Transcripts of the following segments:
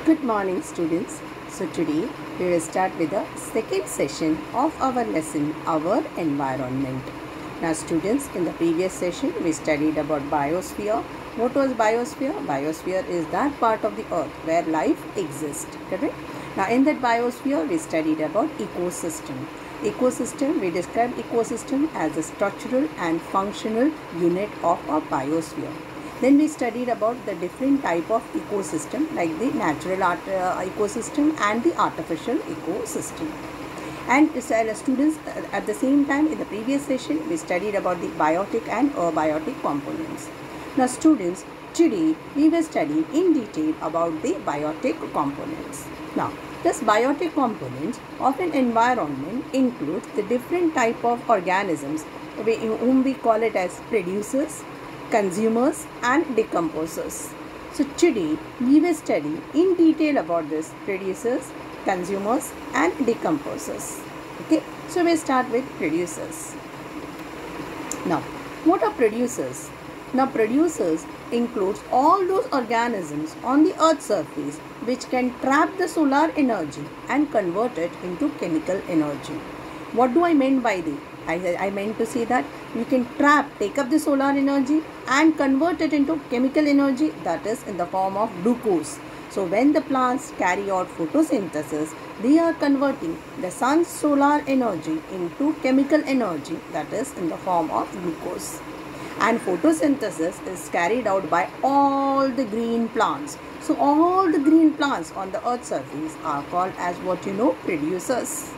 Good morning, students. So today we will start with the second session of our lesson, Our Environment. Now students, in the previous session we studied about biosphere. What was biosphere? Biosphere is that part of the earth where life exists, correct? Now in that biosphere we studied about ecosystem. Ecosystem, we describe ecosystem as a structural and functional unit of a biosphere. Then we studied about the different type of ecosystem like the natural ecosystem and the artificial ecosystem. And students, at the same time in the previous session we studied about the biotic and abiotic components. Now students, today we will study in detail about the biotic components. Now this biotic components of an environment includes the different type of organisms whom we call it as producers, consumers and decomposers. So today we will study in detail about this producers, consumers and decomposers. Okay, so we start with producers. Now what are producers? Now producers includes all those organisms on the earth's surface which can trap the solar energy and convert it into chemical energy. What do I mean by this? I meant to say that you can take up the solar energy and convert it into chemical energy, that is in the form of glucose. So when the plants carry out photosynthesis, they are converting the sun's solar energy into chemical energy, that is in the form of glucose. And photosynthesis is carried out by all the green plants. So all the green plants on the earth's surface are called as producers.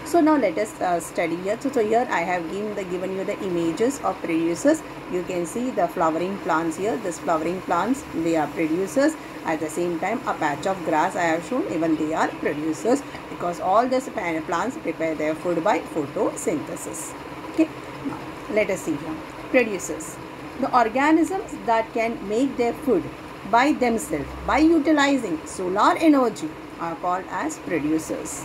So now let us study here. So here I have given you the images of producers. You can see the flowering plants here. This flowering plants, they are producers. At the same time, a patch of grass I have shown, even they are producers, because all these plants prepare their food by photosynthesis. Okay. Now let us see here. Producers, the organisms that can make their food by themselves by utilizing solar energy are called as producers.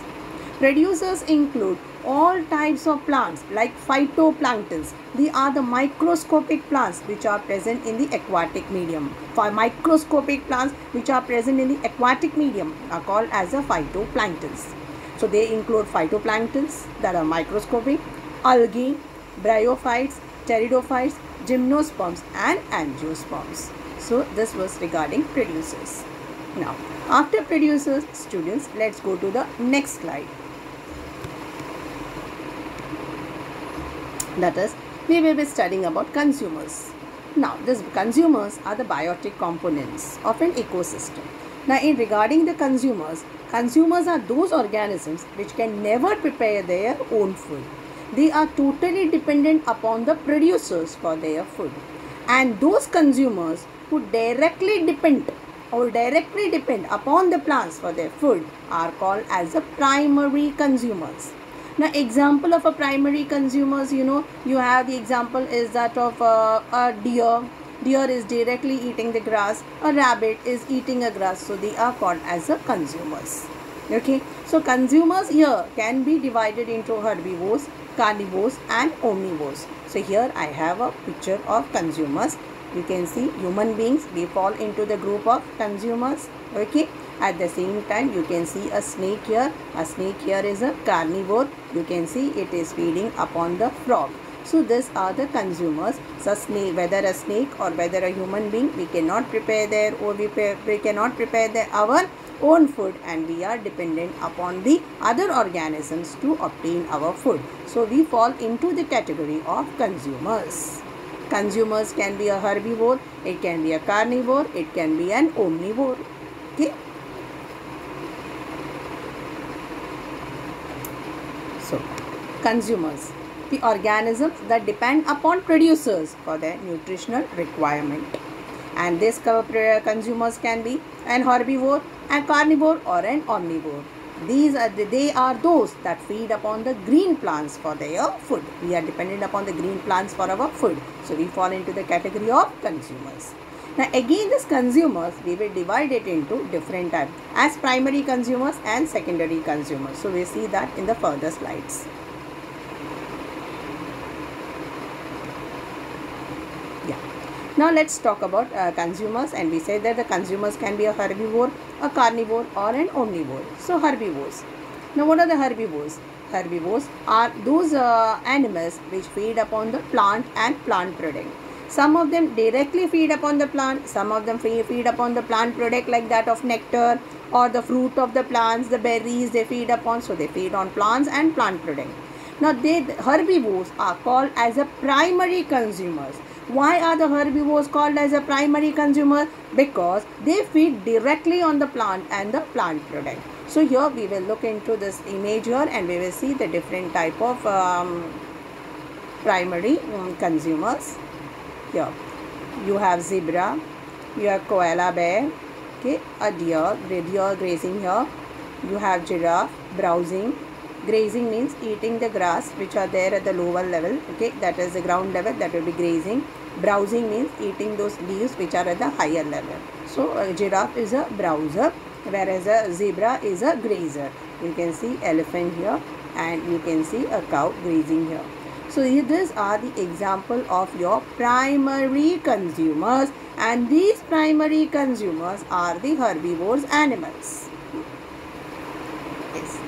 Producers include all types of plants like phytoplanktons. They are the microscopic plants which are present in the aquatic medium. For microscopic plants which are present in the aquatic medium are called as the phytoplanktons. So they include phytoplanktons that are microscopic, algae, bryophytes, pteridophytes, gymnosperms and angiosperms. So this was regarding producers. Now after producers, students, let's go to the next slide. That is, we will be studying about consumers. Now these consumers are the biotic components of an ecosystem. Now regarding the consumers are those organisms which can never prepare their own food. They are totally dependent upon the producers for their food. And those consumers who directly depend upon the plants for their food are called as the primary consumers. Now example of a primary consumers, you have the example is that of a deer. Deer is directly eating the grass. A rabbit is eating a grass. So they are called as the consumers. Okay. So consumers here can be divided into herbivores, carnivores and omnivores. So here I have a picture of consumers. You can see human beings, we fall into the group of consumers. Okay. At the same time you can see a snake here. A snake here is a carnivore. You can see it is feeding upon the frog. So these are the consumers. So snake, whether a snake or whether a human being, we cannot prepare our own food, and we are dependent upon the other organisms to obtain our food. So we fall into the category of consumers. Consumers can be a herbivore, it can be a carnivore, it can be an omnivore. Okay. So consumers, the organisms that depend upon producers for their nutritional requirement. And these consumers can be an herbivore, a carnivore or an omnivore. They are those that feed upon the green plants for their food. We are dependent upon the green plants for our food. So we fall into the category of consumers. Now again these consumers, we will divide it into different types as primary consumers and secondary consumers. So we see that in the further slides. Now Now let's talk about consumers, and we say that the consumers can be a herbivore, a carnivore, or an omnivore. So herbivores. Now what are the herbivores? Herbivores are those animals which feed upon the plant and plant product. Some of them directly feed upon the plant, some of them feed upon the plant product like that of nectar or the fruit of the plants, the berries they feed upon. So they feed on plants and plant product. Now herbivores are called as a primary consumers. Why are the herbivores called as a primary consumer? Because they feed directly on the plant and the plant product. So here we will look into this image here, and we will see the different type of primary consumers. Here you have zebra, you have koala bear, okay, a deer grazing here. You have giraffe browsing. Grazing means eating the grass which are there at the lower level, okay, that is the ground level, that will be grazing. Browsing means eating those leaves which are at the higher level. So a giraffe is a browser, whereas a zebra is a grazer. You can see elephant here, and you can see a cow grazing here. So these are the example of your primary consumers, and these primary consumers are the herbivores animals. Yes.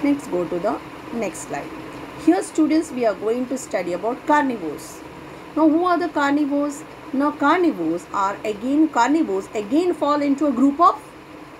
Next, go to the next slide. Here students, we are going to study about carnivores. Now who are the carnivores? Now carnivores again fall into a group of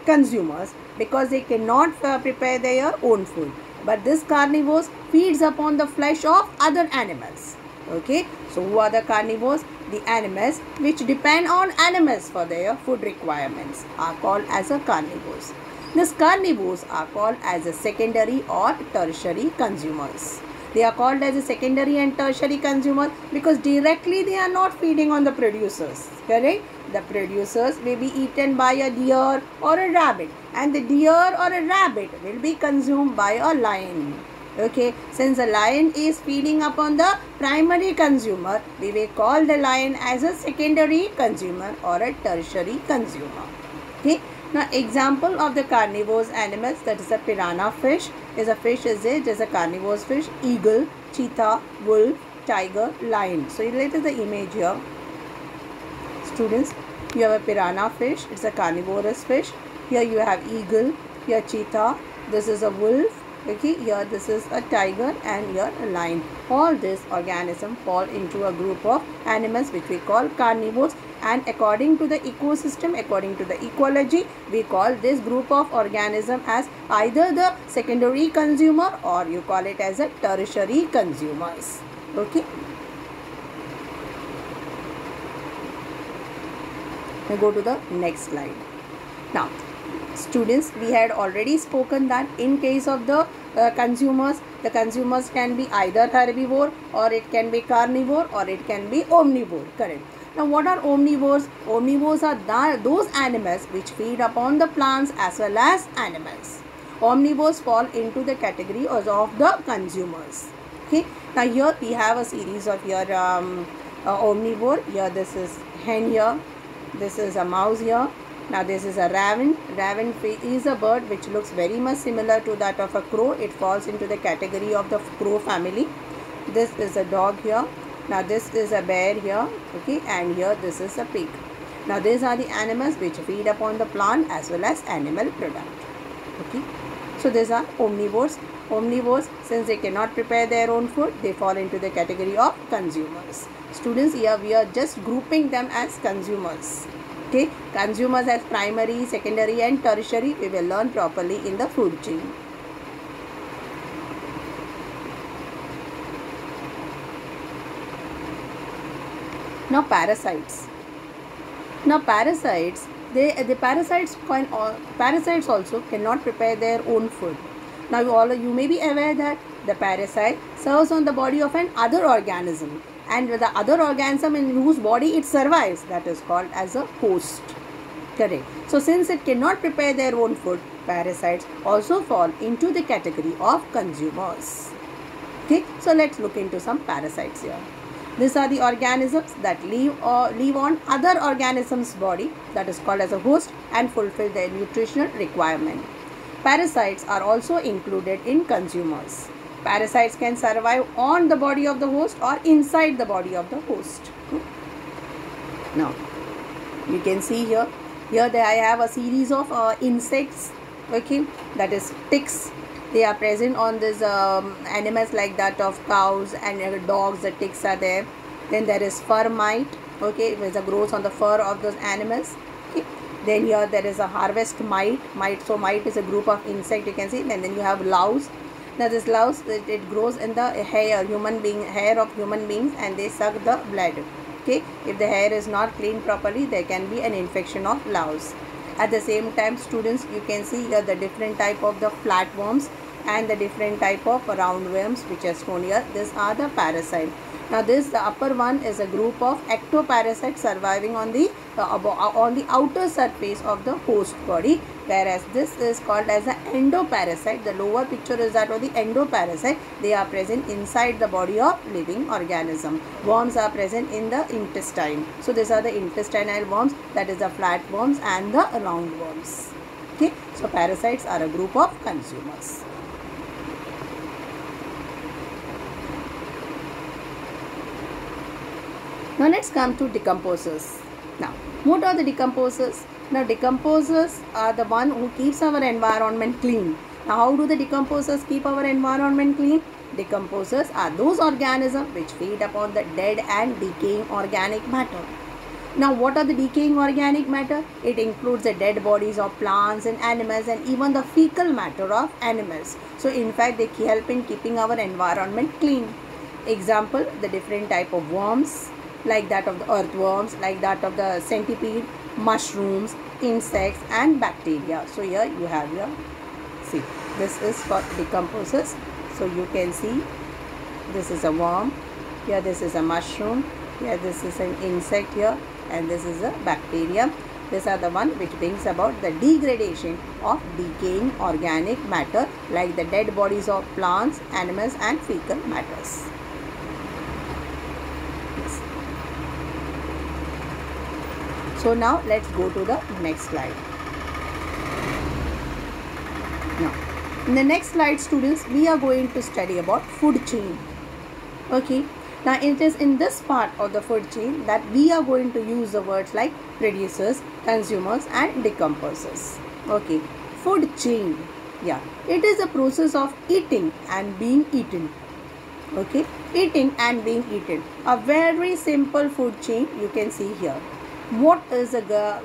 consumers because they cannot prepare their own food. But this carnivores feeds upon the flesh of other animals. Okay, so who are the carnivores? The animals which depend on animals for their food requirements are called as a carnivores. These carnivores are called as a secondary or tertiary consumers. They are called as a secondary and tertiary consumers because directly they are not feeding on the producers. Correct? The producers may be eaten by a deer or a rabbit, and the deer or a rabbit will be consumed by a lion. Okay, since the lion is feeding upon the primary consumer, we will call the lion as a secondary consumer or a tertiary consumer. Okay. Now example of the carnivorous animals, that is a piranha fish, is a carnivorous fish, eagle, cheetah, wolf, tiger, lion. So let us the image here. Students, you have a piranha fish, it's a carnivorous fish. Here you have eagle, here cheetah, this is a wolf, okay, here this is a tiger, and here a lion. All these organisms fall into a group of animals which we call carnivores, and according to the ecosystem, according to the ecology, we call this group of organism as either the secondary consumer or you call it as a tertiary consumers. Okay. Now go to the next slide. Now students, we had already spoken that in case of the consumers, the consumers can be either herbivore, or it can be carnivore, or it can be omnivore. Correct. Now what are omnivores? Omnivores are those animals which feed upon the plants as well as animals. Omnivores fall into the category of the consumers. Okay. Now here we have a series of your omnivore. Here this is hen here. This is a mouse here. Now this is a raven. Raven is a bird which looks very much similar to that of a crow. It falls into the category of the crow family. This is a dog here. Now this is a bear here, okay, and here this is a pig. Now these are the animals which feed upon the plant as well as animal product. Okay, so these are omnivores. Omnivores, since they cannot prepare their own food, they fall into the category of consumers. Students, here we are just grouping them as consumers. Okay, consumers as primary, secondary and tertiary we will learn properly in the food chain. Now parasites. Now parasites, parasites also cannot prepare their own food. Now you may be aware that the parasite serves on the body of an other organism, and the other organism in whose body it survives, that is called as a host. Correct. So since it cannot prepare their own food, parasites also fall into the category of consumers. Okay, so let's look into some parasites here. These are the organisms that live on other organisms' body, that is called as a host, and fulfill their nutritional requirement. Parasites are also included in consumers. Parasites can survive on the body of the host or inside the body of the host. Now, you can see here I have a series of insects, okay, that is ticks. They are present on these animals like that of cows and dogs. The ticks are there. Then there is fur mite, okay, which grows on the fur of those animals. Okay. Then here there is a harvest mite. So mite is a group of insect, you can see. And then you have louse. Now this louse, it grows in the hair of human beings, and they suck the blood. Okay, if the hair is not cleaned properly, there can be an infection of louse. At the same time, students, you can see here the different type of the flatworms and the different type of roundworms which are shown here. These are the parasites. Now the upper one is a group of ectoparasites surviving on the outer surface of the host body, whereas this is called as the endoparasite. The lower picture is that of the endoparasite. They are present inside the body of living organism. Worms are present in the intestine. So these are the intestinal worms, that is the flatworms and the roundworms. Okay, so parasites are a group of consumers. Now let's come to decomposers. Now, what are the decomposers? Now, decomposers are the one who keeps our environment clean. Now, how do the decomposers keep our environment clean? Decomposers are those organisms which feed upon the dead and decaying organic matter. Now, what are the decaying organic matter? It includes the dead bodies of plants and animals, and even the fecal matter of animals. So, in fact, they help in keeping our environment clean. Example, the different type of worms, like that of the earthworms, like that of the centipede, mushrooms, insects and bacteria. So here you have your, see, this is for decomposers. So you can see this is a worm, here this is a mushroom, here this is an insect here, and this is a bacteria. These are the one which brings about the degradation of decaying organic matter, like the dead bodies of plants, animals and fecal matters. So now let's go to the next slide. Now, in the next slide, students, we are going to study about food chain. Okay. Now it is in this part of the food chain that we are going to use the words like producers, consumers and decomposers. Okay. Food chain. Yeah. It is a process of eating and being eaten. Okay. Eating and being eaten. A very simple food chain you can see here. What is a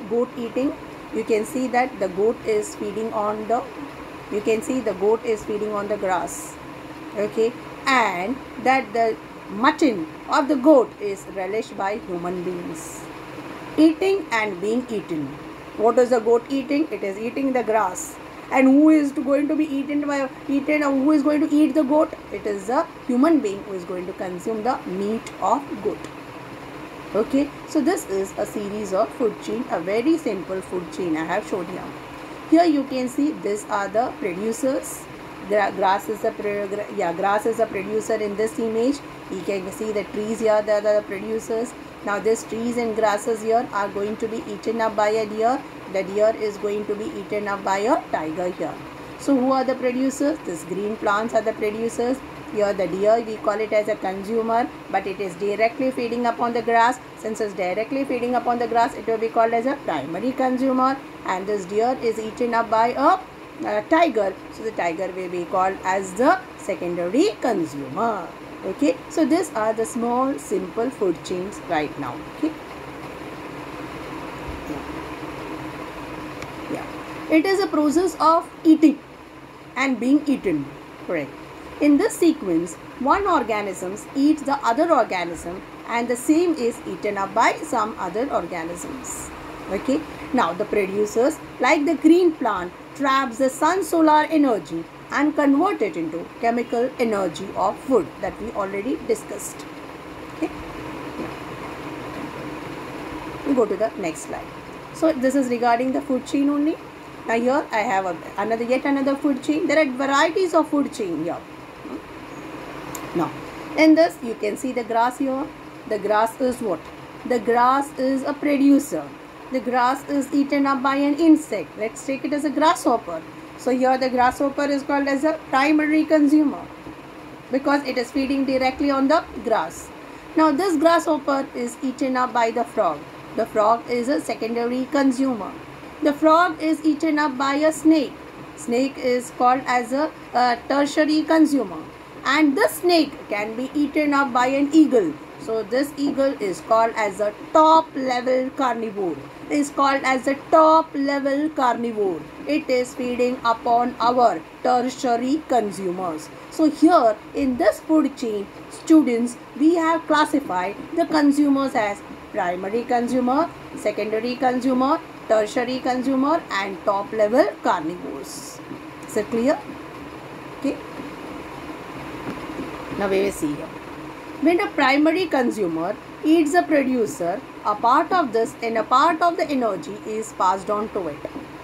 goat eating? You can see that the goat is feeding on the, you can see the goat is feeding on the grass. Okay, and that the mutton of the goat is relished by human beings. Eating and being eaten. What is the goat eating? It is eating the grass. And who is going to be eaten or who is going to eat the goat? It is the human being who is going to consume the meat of goat. Okay, so this is a series of food chain, a very simple food chain I have shown here. Here you can see these are the producers. Grass is a producer in this image. You can see the trees here, they are the producers. Now these trees and grasses here are going to be eaten up by a deer. The deer is going to be eaten up by a tiger here. So who are the producers? These green plants are the producers. Here the deer, we call it as a consumer, but it is directly feeding upon the grass. Since it's directly feeding upon the grass, it will be called as a primary consumer. And this deer is eaten up by a tiger. So the tiger will be called as the secondary consumer. Okay. So these are the small simple food chains right now. Okay. Yeah. It is a process of eating and being eaten. Correct. In this sequence, one organism eats the other organism and the same is eaten up by some other organisms. Okay. Now the producers, like the green plant, traps the sun's solar energy and convert it into chemical energy of food that we already discussed. Okay. We go to the next slide. So this is regarding the food chain only. Now here I have yet another food chain. There are varieties of food chain here. Now, in this you can see the grass here. The grass is what? The grass is a producer. The grass is eaten up by an insect. Let's take it as a grasshopper. So here the grasshopper is called as a primary consumer. because it is feeding directly on the grass. Now this grasshopper is eaten up by the frog. The frog is a secondary consumer. The frog is eaten up by a snake. Snake is called as a tertiary consumer. And this snake can be eaten up by an eagle. So this eagle is called as a top level carnivore. Is called as a top level carnivore. It is feeding upon our tertiary consumers. So here in this food chain, students, we have classified the consumers as primary consumer, secondary consumer, tertiary consumer and top level carnivores. Is it clear? Okay. Now we will see here. When a primary consumer eats a producer, a part of this and a part of the energy is passed on to it.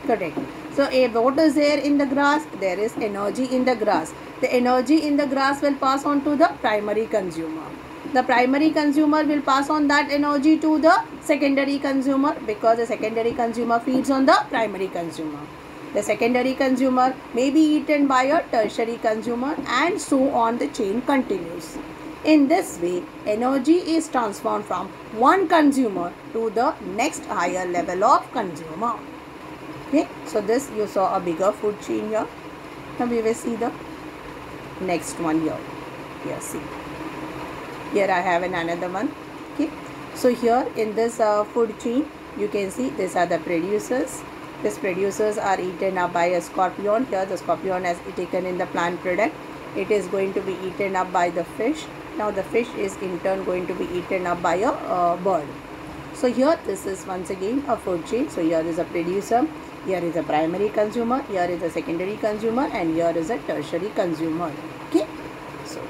Correct. So what is there in the grass? There is energy in the grass. The energy in the grass will pass on to the primary consumer. The primary consumer will pass on that energy to the secondary consumer because the secondary consumer feeds on the primary consumer. The secondary consumer may be eaten by a tertiary consumer and so on the chain continues. In this way, energy is transformed from one consumer to the next higher level of consumer. Okay, so this you saw a bigger food chain here. Now we will see the next one here. Here, see. Here I have another one. Okay, so here in this food chain, you can see these are the producers. These producers are eaten up by a scorpion. Here the scorpion has taken in the plant product. It is going to be eaten up by the fish. Now the fish is in turn going to be eaten up by a bird. So here this is once again a food chain. So here is a producer, here is a primary consumer, here is a secondary consumer and here is a tertiary consumer. Okay. So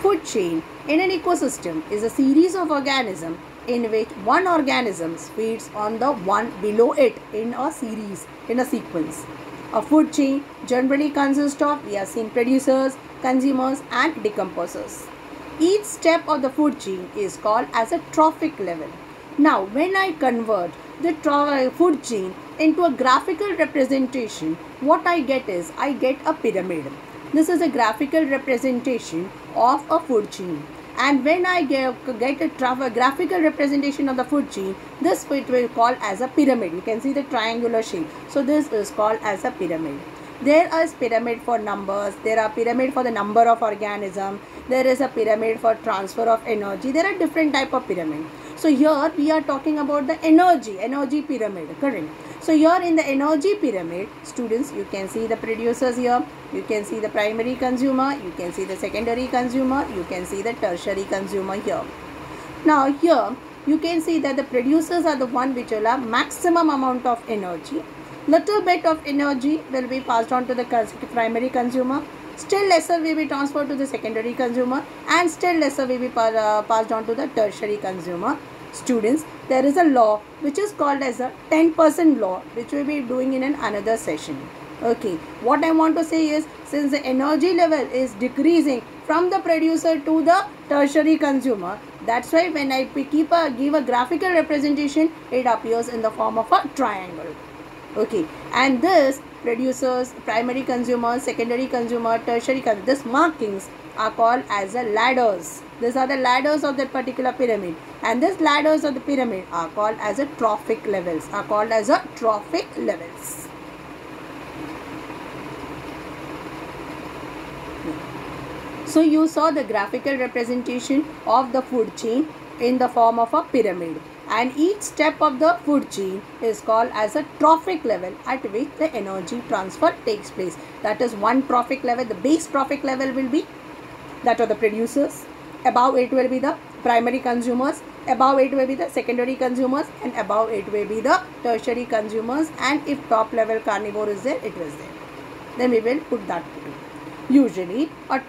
food chain in an ecosystem is a series of organisms in which one organism feeds on the one below it in a series, in a sequence. A food chain generally consists of, we have seen, producers, consumers and decomposers. Each step of the food chain is called as a trophic level. Now when I convert the food chain into a graphical representation, what I get is, I get a pyramid. This is a graphical representation of a food chain. And when I get a graphical representation of the food chain, this it will call as a pyramid. You can see the triangular shape. So this is called as a pyramid. There is pyramid for numbers. There are pyramid for the number of organisms. There is a pyramid for transfer of energy. There are different type of pyramid. So here we are talking about the energy pyramid. Correct. So here in the energy pyramid, students, you can see the producers here. You can see the primary consumer. You can see the secondary consumer. You can see the tertiary consumer here. Now here you can see that the producers are the one which will have maximum amount of energy. Little bit of energy will be passed on to the primary consumer. Still lesser will be transferred to the secondary consumer and still lesser will be passed on to the tertiary consumer. Students, there is a law which is called as a 10% law, which we will be doing in another session. Okay, what I want to say is, since the energy level is decreasing from the producer to the tertiary consumer, that's why when I give a graphical representation, it appears in the form of a triangle. Okay, and this producers, primary consumer, secondary consumer, tertiary consumer, these markings are called as the ladders. These are the ladders of that particular pyramid, and these ladders of the pyramid are called as a trophic levels. So you saw the graphical representation of the food chain in the form of a pyramid, and each step of the food chain is called as a trophic level at which the energy transfer takes place. That is one trophic level. The base trophic level will be that of the producers. Above it will be the primary consumers. Above it will be the secondary consumers, and above it will be the tertiary consumers. And if top level carnivore is there, it was there. Then we will put that too. Usually a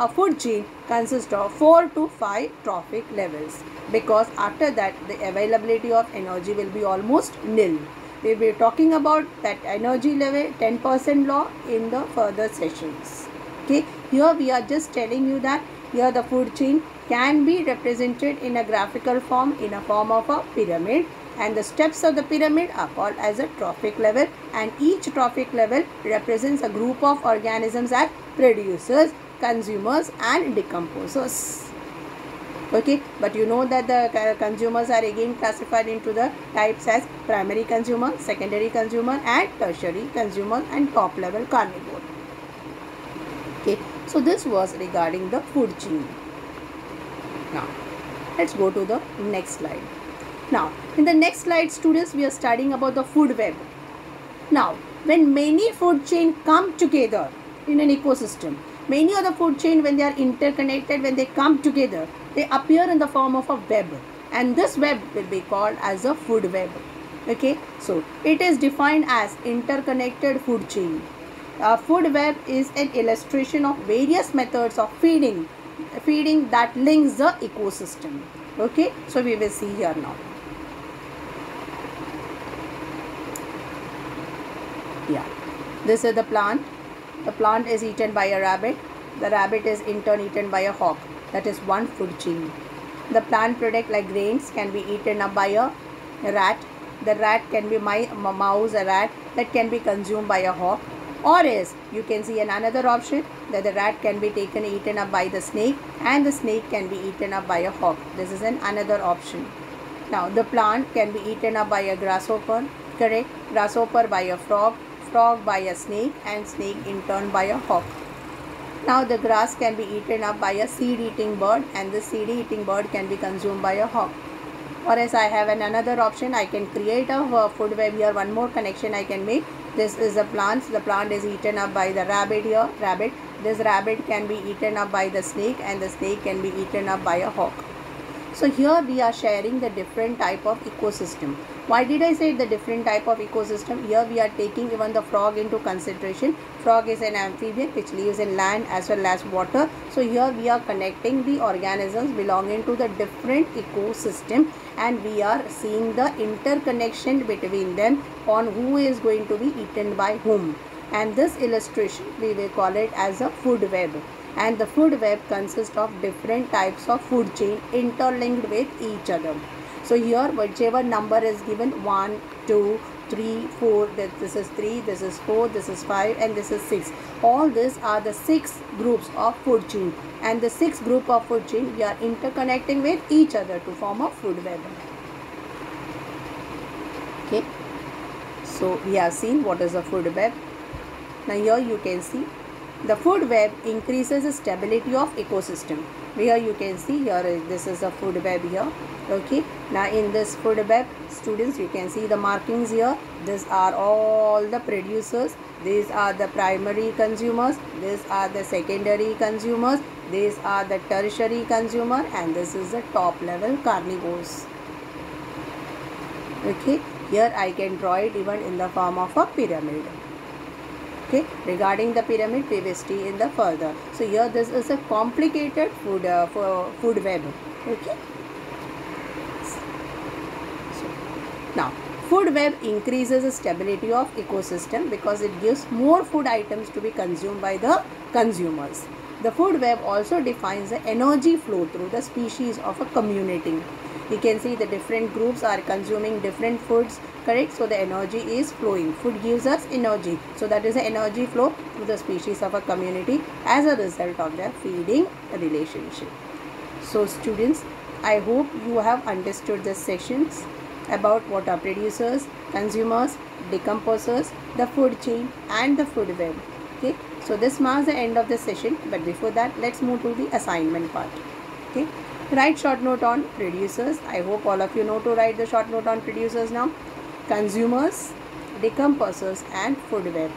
food chain consists of 4 to 5 trophic levels, because after that the availability of energy will be almost nil. We will be talking about that energy level 10% law in the further sessions. Okay, here we are just telling you that here the food chain can be represented in a graphical form, in a form of a pyramid, and the steps of the pyramid are called as a trophic level, and each trophic level represents a group of organisms as producers, consumers and decomposers. Okay, but you know that the consumers are again classified into the types as primary consumer, secondary consumer and tertiary consumer and top level carnivore. Okay, so this was regarding the food chain. Now let's go to the next slide. Now in the next slide, students, we are studying about the food web. Now when many food chain come together in an ecosystem, many of the food chain, when they are interconnected, when they come together, they appear in the form of a web, and this web will be called as a food web. Okay, so it is defined as interconnected food chain. A food web is an illustration of various methods of feeding that links the ecosystem. Okay, so we will see here now. Yeah, this is the plant. The plant is eaten by a rabbit. The rabbit is in turn eaten by a hawk. That is one food chain. The plant product like grains can be eaten up by a rat. The rat can be a mouse, a rat that can be consumed by a hawk. Or else you can see another option that the rat can be eaten up by the snake, and the snake can be eaten up by a hawk. This is another option. Now the plant can be eaten up by a grasshopper, correct? Grasshopper by a frog, frog by a snake, and snake in turn by a hawk. Now the grass can be eaten up by a seed-eating bird, and the seed-eating bird can be consumed by a hawk. Or as I have another option, I can create a food web here. One more connection I can make. This is a plant. The plant is eaten up by the rabbit here. Rabbit. This rabbit can be eaten up by the snake, and the snake can be eaten up by a hawk. So here we are sharing the different type of ecosystem. Why did I say the different type of ecosystem? Here we are taking even the frog into consideration. Frog is an amphibian which lives in land as well as water. So here we are connecting the organisms belonging to the different ecosystem, and we are seeing the interconnection between them on who is going to be eaten by whom. And this illustration we will call it as a food web. And the food web consists of different types of food chain interlinked with each other. So here whichever number is given, 1, 2, 3, 4, this is 3, this is 4, this is 5 and this is 6. All these are the 6 groups of food chain, and the 6 group of food chain we are interconnecting with each other to form a food web. Okay, so we have seen what is a food web. Now here you can see the food web increases the stability of ecosystem. Here you can see this is a food web here. Okay, now in this food web, students, you can see the markings here. These are all the producers, these are the primary consumers, these are the secondary consumers, these are the tertiary consumer, and this is the top level carnivores. Okay, here I can draw it even in the form of a pyramid. Okay, regarding the pyramid we will see in the further. So here this is a complicated food web. Okay, so now food web increases the stability of ecosystem because it gives more food items to be consumed by the consumers. The food web also defines the energy flow through the species of a community. You can see the different groups are consuming different foods, correct? So the energy is flowing. Food gives us energy. So that is the energy flow through the species of a community as a result of their feeding relationship. So students, I hope you have understood the sessions about what are producers, consumers, decomposers, the food chain and the food web. Okay, so this marks the end of the session, but before that let's move to the assignment part. Okay, write short note on producers. I hope all of you know to write the short note on producers now. Consumers, decomposers and food web.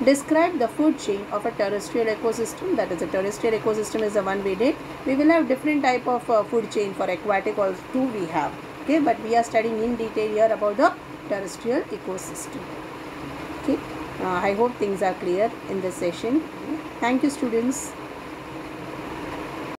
Describe the food chain of a terrestrial ecosystem. That is, a terrestrial ecosystem is the one we did. We will have different type of food chain. For aquatic also too we have. Okay, but we are studying in detail here about the terrestrial ecosystem. Okay, I hope things are clear in this session. Thank you students.